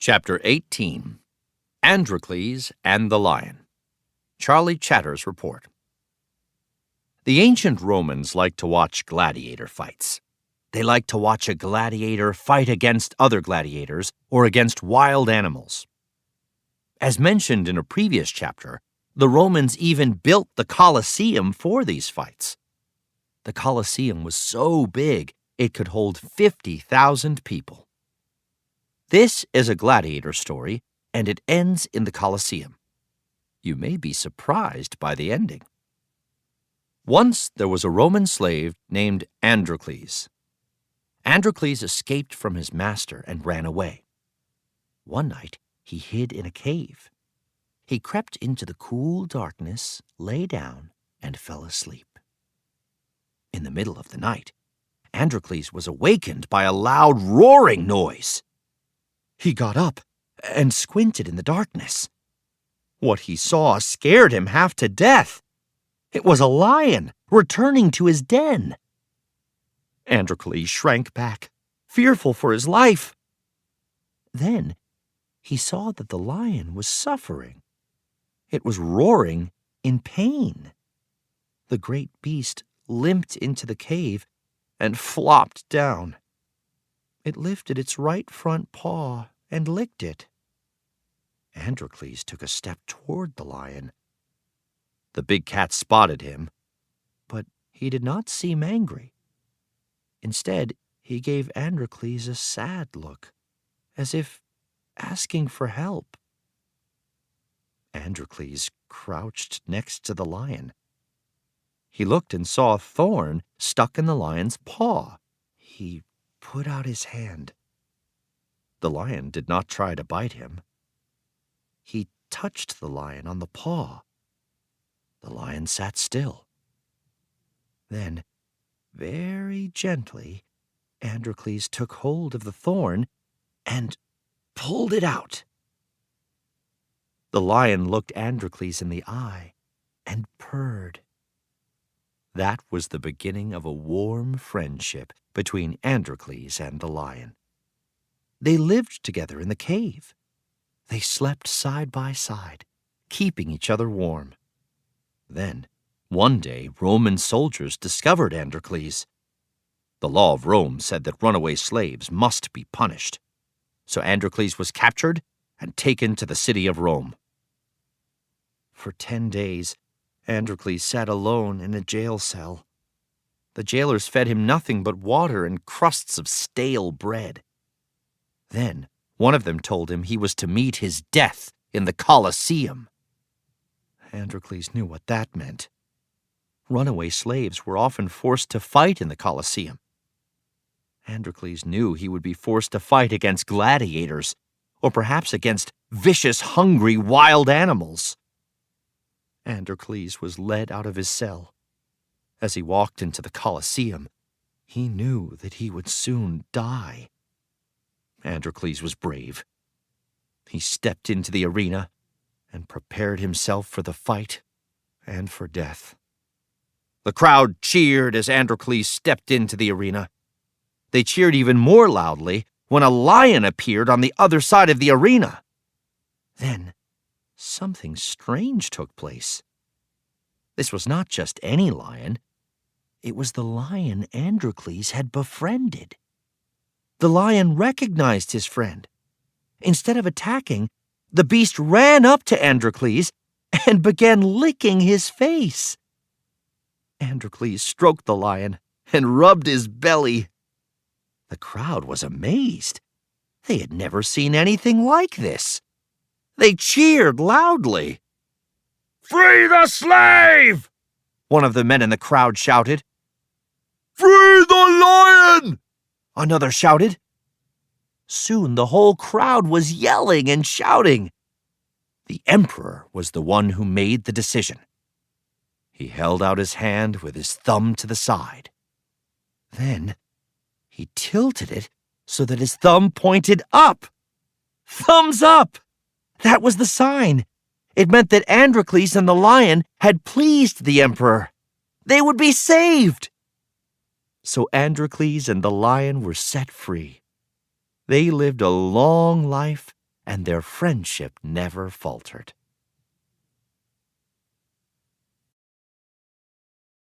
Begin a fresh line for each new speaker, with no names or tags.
Chapter 18 Androcles and the Lion. Charlie Chatter's Report. The ancient Romans liked to watch gladiator fights. They liked to watch a gladiator fight against other gladiators or against wild animals. As mentioned in a previous chapter, the Romans even built the Colosseum for these fights. The Colosseum was so big it could hold 50,000 people. This is a gladiator story, and it ends in the Colosseum. You may be surprised by the ending. Once there was a Roman slave named Androcles. Androcles escaped from his master and ran away. One night, he hid in a cave. He crept into the cool darkness, lay down, and fell asleep. In the middle of the night, Androcles was awakened by a loud roaring noise. He got up and squinted in the darkness. What he saw scared him half to death. It was a lion returning to his den. Androcles shrank back, fearful for his life. Then he saw that the lion was suffering. It was roaring in pain. The great beast limped into the cave and flopped down. It lifted its right front paw and licked it. Androcles took a step toward the lion. The big cat spotted him, but he did not seem angry. Instead, he gave Androcles a sad look, as if asking for help. Androcles crouched next to the lion. He looked and saw a thorn stuck in the lion's paw. He put out his hand. The lion did not try to bite him. He touched the lion on the paw. The lion sat still. Then, very gently, Androcles took hold of the thorn and pulled it out. The lion looked Androcles in the eye and purred. That was the beginning of a warm friendship between Androcles and the lion. They lived together in the cave. They slept side by side, keeping each other warm. Then, one day, Roman soldiers discovered Androcles. The law of Rome said that runaway slaves must be punished. So Androcles was captured and taken to the city of Rome. For 10 days, Androcles sat alone in a jail cell. The jailers fed him nothing but water and crusts of stale bread. Then, one of them told him he was to meet his death in the Colosseum. Androcles knew what that meant. Runaway slaves were often forced to fight in the Colosseum. Androcles knew he would be forced to fight against gladiators, or perhaps against vicious, hungry, wild animals. Androcles was led out of his cell. As he walked into the Colosseum, he knew that he would soon die. Androcles was brave. He stepped into the arena and prepared himself for the fight and for death. The crowd cheered as Androcles stepped into the arena. They cheered even more loudly when a lion appeared on the other side of the arena. Then, something strange took place. This was not just any lion. It was the lion Androcles had befriended. The lion recognized his friend. Instead of attacking, the beast ran up to Androcles and began licking his face. Androcles stroked the lion and rubbed his belly. The crowd was amazed. They had never seen anything like this. They cheered loudly. "Free the slave!" one of the men in the crowd shouted. "Free the lion!" another shouted. Soon the whole crowd was yelling and shouting. The emperor was the one who made the decision. He held out his hand with his thumb to the side. Then he tilted it so that his thumb pointed up. Thumbs up! That was the sign. It meant that Androcles and the lion had pleased the emperor. They would be saved. So Androcles and the lion were set free. They lived a long life and their friendship never faltered.